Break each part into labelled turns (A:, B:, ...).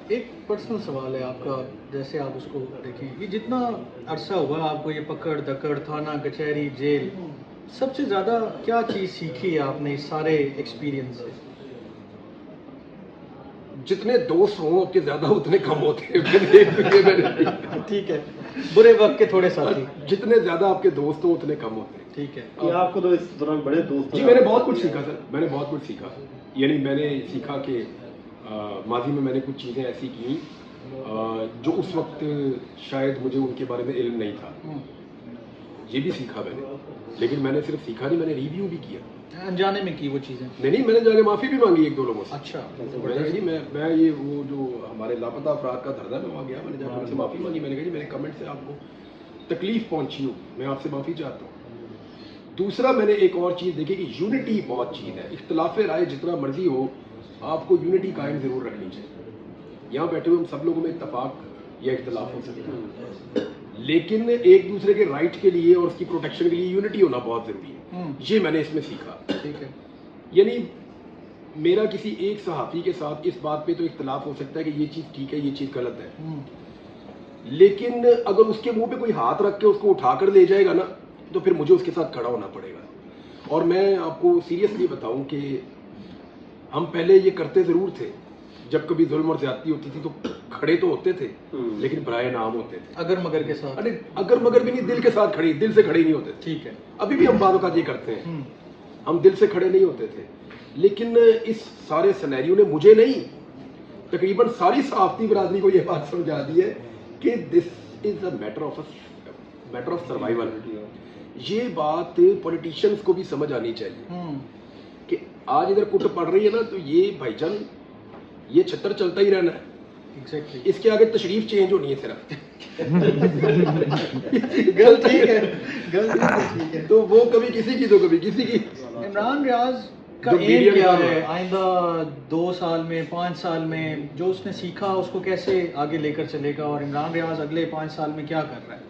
A: ایک پرسنل سوال ہے آپ کا، جیسے آپ اس کو دیکھیں، یہ جتنا عرصہ ہوا آپ کو یہ پکڑ دکڑ تھانہ کچہری جیل، سب سے زیادہ کیا چیز سیکھی ہے آپ نے اس سارے ایکسپیرینس سے؟
B: جتنے دوست ہوں آپ کے زیادہ اتنے کم ہوتے ہیں.
A: ٹھیک ہے، برے وقت کے تھوڑے ساتھی.
B: جتنے زیادہ آپ کے دوست ہوں اتنے کم ہوتے ہیں.
A: ٹھیک ہے.
C: کہ آپ کو تو اس دوران بڑے دوست
B: جی میں نے بہت کچھ سیکھا سر، میں نے بہت کچھ سیکھا. یعنی میں نے سیکھا کہ ماضی میں نے کچھ چیزیں ایسی کی جو اس وقت شاید مجھے ان کے بارے میں علم نہیں تھا. یہ بھی سیکھا میں نے، لیکن میں نے صرف سیکھا نہیں، میں نے ریویو بھی کیا.
A: انجانے میں کی وہ چیزیں؟
B: نہیں میں نے جا کے معافی بھی مانگی ایک دو لوگوں سے.
A: اچھا.
B: میں یہ وہ جو ہمارے لاپتہ افراد کا دھرنا میں وہاں گیا، میں نے جا کے ان سے معافی مانگی. میں نے کہا جی میرے کمنٹ سے آپ کو تکلیف پہنچی ہو، میں آپ سے معافی چاہتا ہوں. دوسرا میں نے ایک اور چیز دیکھی کہ یونٹی بہت چیز ہے. اختلاف رائے جتنا مرضی ہو آپ کو یونٹی قائم ضرور رکھنی چاہیے. یہاں بیٹھے ہوئے ہم سب لوگوں میں اتفاق یا اختلاف ہو سکتا ہے، لیکن ایک دوسرے کے رائٹ کے لیے اور اس کی پروٹیکشن کے لیے یونٹی ہونا بہت ضروری ہے. یہ میں نے اس میں سیکھا.
A: ٹھیک ہے.
B: یعنی میرا کسی ایک صحافی کے ساتھ اس بات پہ تو اختلاف ہو سکتا ہے کہ یہ چیز ٹھیک ہے یہ چیز غلط ہے، لیکن اگر اس کے منہ پہ کوئی ہاتھ رکھ کے اس کو اٹھا کر لے جائے گا نا تو پھر مجھے اس کے ساتھ کھڑا ہونا پڑے گا. اور میں آپ کو سیریسلی بتاؤں کہ ہم پہلے یہ کرتے ضرور تھے، جب کبھی ظلم اور زیادتی ہوتی تھی تو کھڑے تو ہوتے تھے لیکن برائے نام ہوتے تھے.
A: اگر مگر کے ساتھ؟
B: ارے اگر مگر بھی نہیں، دل کے ساتھ کھڑے، دل سے کھڑے نہیں ہوتے.
A: ٹھیک ہے.
B: ابھی بھی ہم بعض اوقات یہ کرتے ہیں، ہم دل سے کھڑے نہیں ہوتے تھے. لیکن اس سارے سینیریو نے مجھے نہیں تقریباً ساری صحافتی برادری کو یہ بات سمجھا دی ہے کہ دس از اے میٹر آف سروائیول. یہ بات پولیٹیشینز کو بھی سمجھ آنی چاہیے کہ آج ادھر کٹ پڑ رہی ہے نا تو یہ بھائی جان یہ چھتر چلتا ہی رہنا ہے. اس کے آگے تشریف چینج ہونی ہے صرف. تو وہ کبھی کسی کی تو کبھی کسی کی.
A: عمران ریاض کا ایم کیا ہے آئندہ 2 سال میں 5 سال میں؟ جو اس نے سیکھا اس کو کیسے آگے لے کر چلے گا؟ اور عمران ریاض اگلے 5 سال میں کیا کر رہا ہے؟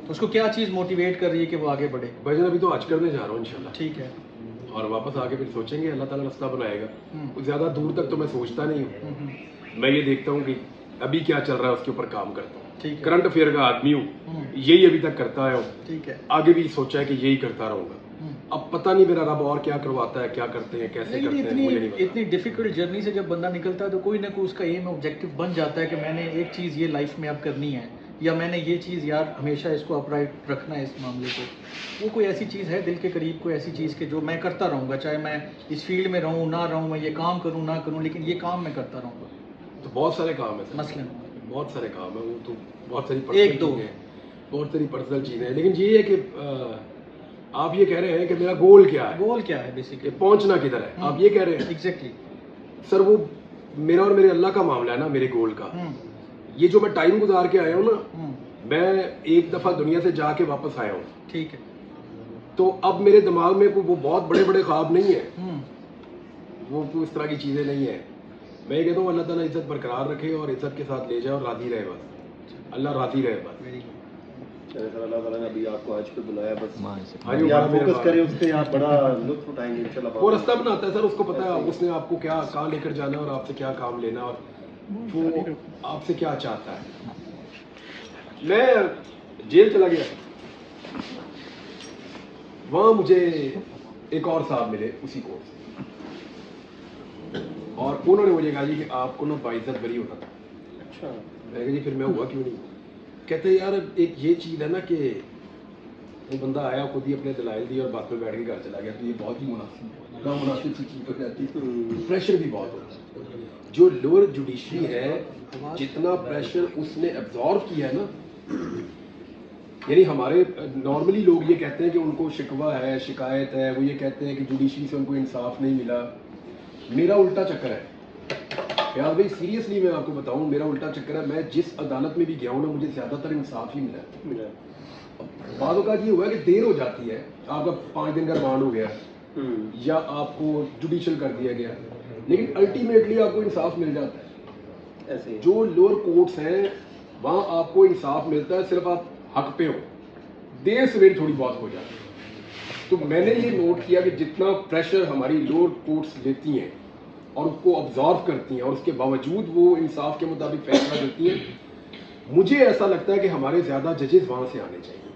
A: اس کو کیا چیز موٹیویٹ کر رہی ہے کہ وہ آگے بڑھے؟
B: بھائی جان ابھی تو حج کرنے جا رہا ہوں انشاءاللہ.
A: ٹھیک ہے.
B: اور واپس آ کے پھر سوچیں گے، اللہ تعالیٰ راستہ بنائے گا. زیادہ دور تک تو میں سوچتا نہیں ہوں. میں یہ دیکھتا ہوں کہ ابھی کیا چل رہا ہے اس کے اوپر کام کرتا ہوں. کرنٹ افیئر کا آدمی ہوں، یہی ابھی تک کرتا آیا ہوں.
A: ٹھیک ہے.
B: آگے بھی سوچا ہے کہ یہی کرتا رہوں گا. اب پتہ نہیں میرا رب اور کیا کرواتا ہے، کیا کرتے ہیں، کیسے کرتے ہیں، مجھے نہیں پتا.
A: اتنی ڈیفیکلٹ جرنی سے جب بندہ نکلتا ہے تو کوئی نہ کوئی اس کا ایم آبجیکٹو بن جاتا ہے کہ میں نے ایک چیز یہ لائف میں اب کرنی ہے، یا میں نے یہ چیز یار ہمیشہ اس کو اپرائٹ رکھنا ہے اس معاملے کو. وہ کوئی ایسی چیز ہے دل کے قریب، کوئی ایسی چیز کہ جو میں کرتا رہوں گا، چاہے میں اس فیلڈ میں رہوں نہ رہوں، میں یہ کام کروں نہ کروں، لیکن یہ کام میں کرتا رہوں گا؟
B: تو بہت سارے کام ہیں
A: مثلاً
B: بہت سارے کام ہیں، وہ تو بہت ساری
A: ایک دو
B: پرسنل چیزیں ہیں. لیکن یہ ہے کہ آپ یہ کہہ رہے ہیں کہ میرا گول کیا ہے،
A: گول کیا ہے بیسیکلی،
B: پہنچنا کدھر ہے، آپ یہ کہہ رہے ہیں.
A: ایگزیکٹلی
B: سر وہ میرا اور میرے اللہ کا معاملہ ہے نا. میرے گول کا یہ جو میں ٹائم گزار کے آیا ہوں نا، میں ایک دفعہ دنیا سے جا کے واپس آیا ہوں.
A: ٹھیک ہے.
B: تو اب میرے دماغ میں وہ بہت بڑے بڑے خواب نہیں ہیں، وہ اس طرح کی چیزیں نہیں ہیں. میں یہ کہتا ہوں اللہ تعالیٰ عزت برقرار رکھے اور عزت کے ساتھ لے جائے اور راضی رہے. بس اللہ راضی رہے. بس
C: اللہ تعالیٰ نے ابھی آپ کو آج پہ بلایا، بس
B: آپ
C: فوکس کریں اس پہ، آپ بڑا لطف اٹھائیں گے انشاءاللہ.
B: وہ راستہ بناتا ہے سر، اس کو پتا ہے اس نے آپ کو کیا کہاں لے کر جانا ہے اور آپ سے کیا کام لینا اور وہ آپ سے کیا چاہتا ہے. میں جیل چلا گیا، وہاں مجھے ایک اور صاحب ملے اسی کورس سے، اور انہوں نے مجھے کہا جی کہ آپ کو نا باعزت بری ہونا تھا.
C: اچھا.
B: میں کہا جی پھر میں ہوا کیوں نہیں؟ کہتے یار ایک یہ چیز ہے نا کہ وہ بندہ آیا خود ہی اپنے دلائل دی اور بات میں بیٹھ کے گھر چلا گیا، تو یہ بہت ہی نامناسب سی چیز ہو جاتی ہے. پریشر بھی بہت ہوتا ہے. جو لوور جوڈیشری ہے جتنا پریشر اس نے ایبزارو کیا ہے نا، یعنی ہمارے نارملی لوگ یہ کہتے ہیں کہ ان کو شکوہ ہے، شکایت ہے، وہ یہ کہتے ہیں کہ جوڈیشری سے ان کو انصاف نہیں ملا. میرا الٹا چکر ہے خیال بھائی، سیریسلی میں آپ کو بتاؤں میرا الٹا چکر ہے. میں جس عدالت میں بھی گیا ہوں نا مجھے زیادہ تر انصاف ہی ملا. بعض اوقات یہ ہوا ہے کہ دیر ہو جاتی ہے، آپ کا 5 دن کا ریمانڈ ہو گیا یا آپ کو جوڈیشل کر دیا گیا، لیکن الٹیمیٹلی آپ کو انصاف مل جاتا ہے. ایسے جو لوور کورٹس ہیں وہاں آپ کو انصاف ملتا ہے، صرف آپ حق پہ ہو. دیر سویر تھوڑی بہت ہو جاتی ہے. تو میں نے یہ نوٹ کیا کہ جتنا پریشر ہماری لوور کورٹس لیتی ہیں اور اس کو آبزارو کرتی ہیں اور اس کے باوجود وہ انصاف کے مطابق فیصلہ دیتی ہیں. مجھے ایسا لگتا ہے کہ ہمارے زیادہ ججز وہاں سے آنے چاہیے.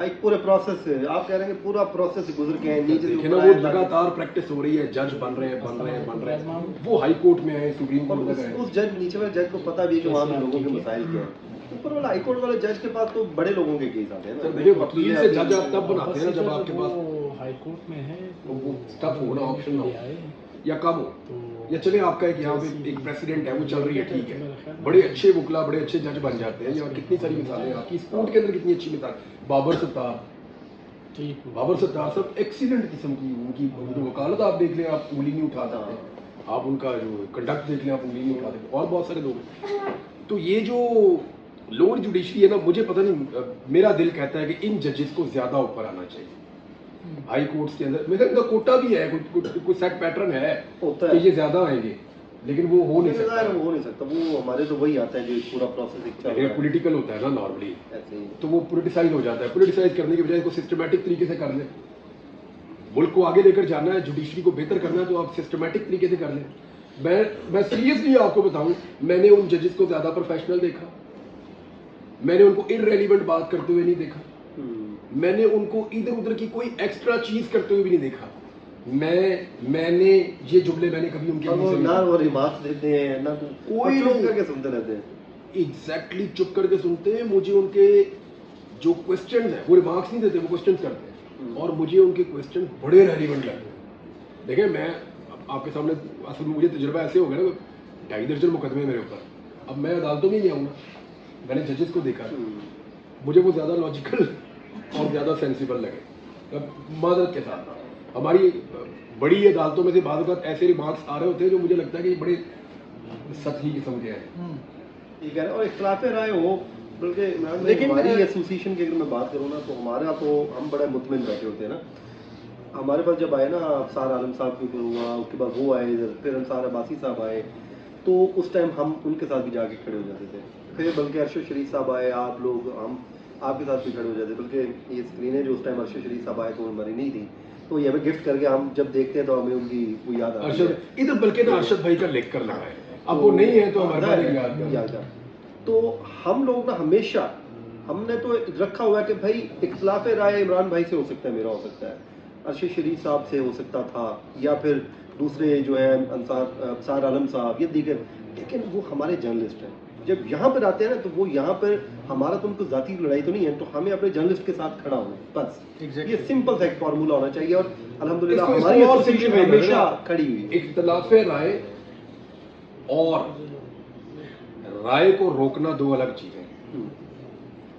C: ایک پورے پروسیس سے آپ کہہ رہے ہیں کہ پورا پروسیس گزر کے نیچے
B: دیکھیں نا وہ لگاتار پریکٹس ہو رہی ہے, جج بن رہے ہیں. وہ ہائی کورٹ میں آئے, سپریم کورٹ میں گئے.
C: اس جج نیچے والے جج کو پتا بھی ہے کہ وہاں پہ لوگوں کے مسائل کیا ہیں. اوپر والا ہائی کورٹ والے جج کے پاس تو بڑے لوگوں کے کیس آتے ہیں نا.
B: دیکھیں وکیل سے جج آپ تب بناتے ہیں جب آپ کے پاس
D: ہائی کورٹ میں ہے
B: وہ ٹف ہو نا, آپشن نہ ہو یا کم ہو, یا چلے آپ کا ایک یہاں پہ ایک پریسیڈنٹ ہے وہ چل رہی ہے, ٹھیک ہے, بڑے اچھے وکلا بڑے اچھے جج بن جاتے ہیں. یہاں کتنی ساری مثالیں آپ کی اسپورٹ کے اندر کتنی اچھی مثال. بابر ستار صاحب ایکسیلنٹ قسم کی ان کی وکالت آپ دیکھ لیں, آپ انگلی نہیں اٹھا سکتے. آپ ان کا جو کنڈکٹ دیکھ لیں, آپ انگلی نہیں اٹھا سکتے. اور بہت سارے لوگ. تو یہ جو لوور جوڈیشری ہے نا, مجھے پتہ نہیں, میرا دل کہتا ہے کہ ان ججز کو زیادہ اوپر آنا چاہیے ہائی کورٹس کے اندر. میرا ان کا کوٹا بھی ہے, کوئی سیٹ پیٹرن ہے کہ یہ زیادہ آئیں گے, لیکن وہ ہو نہیں
C: سکتا. وہ ہمارے تو وہی آتا ہے جو پورا پروسیس
B: پولیٹیکل ہوتا ہے نا نارملی, تو وہ پولیٹیسائز ہو جاتا ہے. پولیٹیسائز کرنے کی بجائے اس کو سسٹمیٹک طریقے سے کر لیں. ملک کو آگے لے کر جانا ہے, جوڈیشری کو بہتر کرنا ہے, تو آپ سسٹمیٹک طریقے سے کر لیں. میں سیریسلی آپ کو بتاؤں, میں نے ان ججز کو زیادہ پروفیشنل دیکھا, میں نے ان کو ارریلیونٹ بات کرتے ہوئے نہیں دیکھا, میں نے ان کو ادھر ادھر کی کوئی ایکسٹرا چیز کرتے ہوئے بھی نہیں دیکھا. میں نے یہ جملے میں نے کبھی ان کے
C: نہ وہ ریمارکس دیتے ہیں نہ کوئی چپ کر کے سنتے رہتے ہیں.
B: ایگزیکٹلی چپ کر کے سنتے ہیں. مجھے ان کے جو کوسچنز ہیں وہ ریمارکس نہیں دیتے, وہ کوسچنز کرتے ہیں, اور مجھے ان کے کوسچن بڑے ریلیونٹ لگتے ہیں. دیکھیں میں آپ کے سامنے اصل میں مجھے تجربہ ایسے ہو گیا نا, 2.5 درجن مقدمے میرے اوپر. اب میں عدالتوں میں نہیں آؤں گا, میں نے ججز کو دیکھا, مجھے وہ زیادہ لاجیکل اور زیادہ سینسیبل لگے. معذرت کے ساتھ ہماری بڑی عدالتوں میں سے بعض اوقات ایسے ریمارکس آ رہے ہوتے ہیں جو مجھے لگتا ہے کہ یہ بڑے سطحی قسم کے ہیں.
C: ٹھیک ہے, اور اختلاف رائے ہو, بلکہ لیکن ہماری ایسوسیشن کی اگر میں بات کروں نا, تو ہمارا تو ہم بڑا مطمئن بیٹھے ہوتے ہیں نا. ہمارے پاس جب آئے نا افسار عالم صاحب کے اوپر ہوا, اس کے بعد وہ آئے, پھر انصار عباسی صاحب آئے, تو اس ٹائم ہم ان کے ساتھ بھی جا کے کھڑے ہو جاتے تھے. پھر بلکہ ارشد شریف صاحب آئے, آپ لوگ ہم آپ کے ساتھ بھی کھڑے ہو جاتے. بلکہ یہ اسکرینیں جو اس ٹائم ارشد شریف صاحب آئے تو ہماری نہیں تھی, تو یہ ہمیں گفٹ کر کے ہم جب دیکھتے ہیں تو ہمیں ان کی وہ یاد آتی ہے.
B: ادھر بلکہ نا ارشد بھائی کا لکھ کر لگا ہے, اب وہ نہیں ہے تو ہمارے
C: یاد. تو ہم لوگ نا ہمیشہ ہم نے تو رکھا ہوا ہے کہ بھائی اختلاف رائے عمران بھائی سے ہو سکتا ہے, میرا ہو سکتا ہے, ارشد شریف صاحب سے ہو سکتا تھا, یا پھر دوسرے جو ہیں انصار عالم صاحب یا دیگر, لیکن وہ ہمارے جرنلسٹ ہیں. جب یہاں پر آتے ہیں نا تو وہ یہاں پر ہمارا تو ان کو ذاتی لڑائی تو نہیں ہے, تو ہمیں اپنے جرنلسٹ کے ساتھ کھڑا ہونا بس. یہ سمپل سا ایک فارمولہ ہونا چاہیے, اور الحمدللہ ہماری ایسوسیشن ہمیشہ کھڑی ہوئی ہے.
B: اختلاف رائے اور رائے کو روکنا دو الگ چیزیں.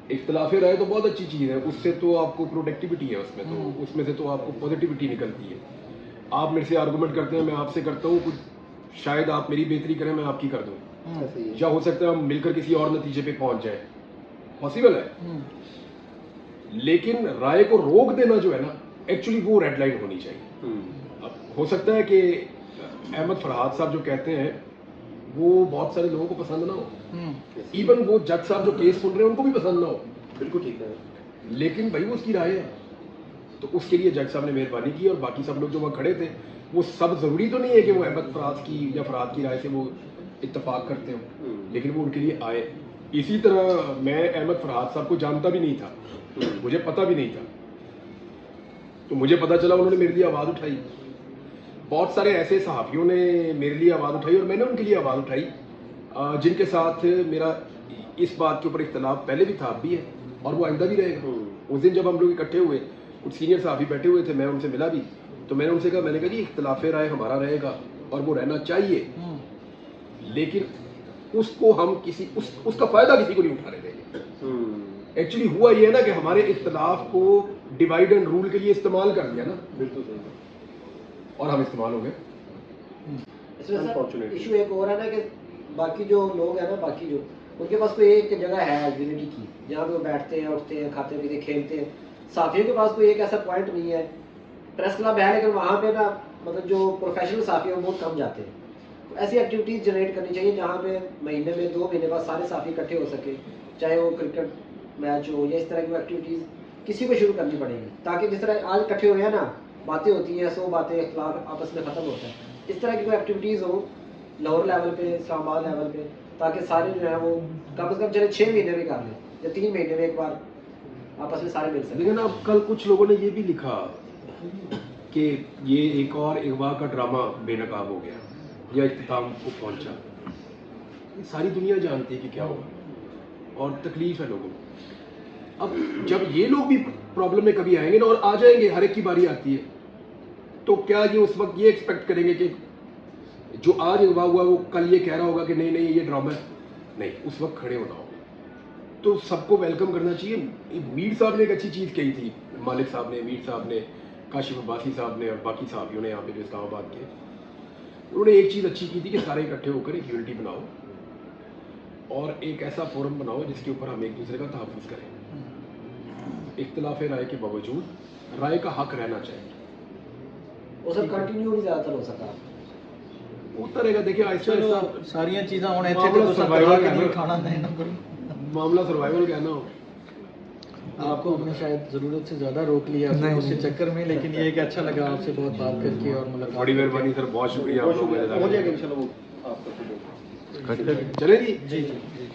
B: اختلاف رائے تو بہت اچھی چیز ہے, اس سے تو آپ کو پروڈکٹیوٹی ہے, اس میں سے تو آپ کو پازیٹیوٹی نکلتی ہے. آپ میرے سے آرگومنٹ کرتے ہیں, میں آپ سے کرتا ہوں, کچھ شاید آپ میری بہتری کریں, میں آپ کی کر دوں, یا ہو سکتا ہے ہم مل کر کسی اور نتیجے پہ پہنچ جائیں, پاسبل ہے. لیکن رائے کو روک دینا جو ہے نا, ایکچولی وہ ریڈ لائن ہونی چاہیے. اب ہو سکتا ہے کہ احمد فرحات صاحب جو کہتے ہیں وہ بہت سارے لوگوں کو پسند نہ ہو, ایون وہ جج صاحب جو کیس سن رہے ہیں ان کو بھی پسند نہ ہو,
C: بالکل ٹھیک ہے,
B: لیکن بھائی وہ اس کی رائے ہے, تو اس کے لیے جج صاحب نے مہربانی کی. اور باقی سب لوگ جو وہاں کھڑے تھے وہ سب ضروری تو نہیں ہے کہ وہ احمد فرحات کی یا فرحات کی رائے سے وہ اتفاق کرتے ہوں, لیکن وہ ان کے لیے آئے. اسی طرح میں احمد فرحات صاحب کو جانتا بھی نہیں تھا, مجھے پتہ بھی نہیں تھا, تو مجھے پتہ چلا انہوں نے میرے لیے آواز اٹھائی. بہت سارے ایسے صحافیوں نے میرے لیے آواز اٹھائی اور میں نے ان کے لیے آواز اٹھائی جن کے ساتھ میرا اس بات کے اوپر اختلاف پہلے بھی تھا, اب بھی ہے, اور وہ آئندہ بھی رہے گا. اس دن جب ہم لوگ اکٹھے ہوئے, کچھ سینئر صحافی بیٹھے ہوئے تھے, میں ان سے ملا بھی, تو میں نے ان سے کہا, میں نے کہا جی اختلاف رائے ہمارا رہے گا اور وہ رہنا چاہیے, لیکن اس کو ہم اس کا فائدہ کسی کو نہیں اٹھانے دیں گے. ایکچولی ہوا یہ ہے نا کہ ہمارے اختلاف کو ڈیوائڈ اینڈ رول کے لیے استعمال کر لیا نا,
C: بالکل صحیح,
B: اور ہم استعمال ہو گئے.
E: ایشو ایک اور ہے نا کہ باقی جو لوگ ہیں نا, باقی جو ان کے پاس کوئی ایک جگہ ہے یونٹی کی, جہاں پہ وہ بیٹھتے ہیں, اٹھتے ہیں, کھاتے پیتے, کھیلتے ہیں. صحافیوں کے پاس کوئی ایک ایسا پوائنٹ نہیں ہے. پریس کلب ہے لیکن وہاں پہ نا مطلب جو پروفیشنل صحافی ہیں وہ بہت کم جاتے ہیں. ایسی ایکٹیویٹیز جنریٹ کرنی چاہیے جہاں پہ مہینے میں 2 مہینے بعد سارے صحافی اکٹھے ہو سکے, چاہے وہ کرکٹ میچ ہو یا اس طرح کی ایکٹیویٹیز کسی کو شروع کرنی پڑے گی, تاکہ جس طرح آج اکٹھے ہوئے ہیں نا, باتیں ہوتی ہیں, 100 باتیں, اختلاف آپس میں ختم ہوتا ہے. اس طرح کی کوئی ایکٹیویٹیز ہو لاہور لیول پہ، اسلام آباد لیول پہ، تاکہ سارے جو ہیں وہ کم از کم چلے 6 مہینے میں کر لیں یا 3 مہینے میں ایک بار آپس میں سارے مل سکیں.
B: لیکن اب کل کچھ لوگوں نے یہ بھی لکھا کہ یہ ایک اور اغوا کا ڈرامہ بے نقاب ہو گیا یا اختتام کو پہنچا. ساری دنیا جانتی ہے کہ کیا ہوگا اور تکلیف ہے لوگوں کو. اب جب یہ لوگ بھی پرابلم میں کبھی آئیں گے نا، اور آ جائیں گے، ہر ایک کی باری آتی ہے، تو کیا یہ اس وقت یہ ایکسپیکٹ کریں گے کہ جو آج اغوا ہوا وہ کل یہ کہہ رہا ہوگا کہ نہیں نہیں یہ ڈرامہ ہے؟ نہیں، اس وقت کھڑے ہونا ہوگا. تو سب کو ویلکم کرنا چاہیے. میر صاحب نے ایک اچھی چیز کہی تھی، مالک صاحب نے، میر صاحب نے، کاشف عباسی صاحب نے اور باقی صحافیوں نے یہاں پہ جو اسلام آباد کے، انہوں نے ایک چیز اچھی کی تھی کہ سارے اکٹھے ہو کر ایک یونٹی بناؤ اور ایک ایسا فورم بناؤ جس کے اوپر ہم ایک دوسرے کا تحفظ کریں. اختلاف رائے کے باوجود رائے کا حق رہنا چاہیے.
E: وہ سب کنٹینیو نہیں زیادہ تر ہو سکا.
B: ہوتا رہے گا. دیکھیں آہستہ
A: چلو
B: آہستہ
A: ساریاں چیزاں ہونے
B: معاملہ survival کا ہے نا.
A: کھانا دینا
B: معاملہ سروائیول کا ہے نا.
A: آپ کو ہم نے شاید ضرورت سے زیادہ روک لیا اس کے چکر میں، لیکن یہ کہ اچھا لگا آپ سے بہت بات کر کے اور مطلب
B: بڑی مہربانی سر، بہت شکریہ آپ لوگوں
C: ہو
B: کا.
C: جائے گا انشاءاللہ وہ آپ کا.
B: چلیں جی.
A: جی جی.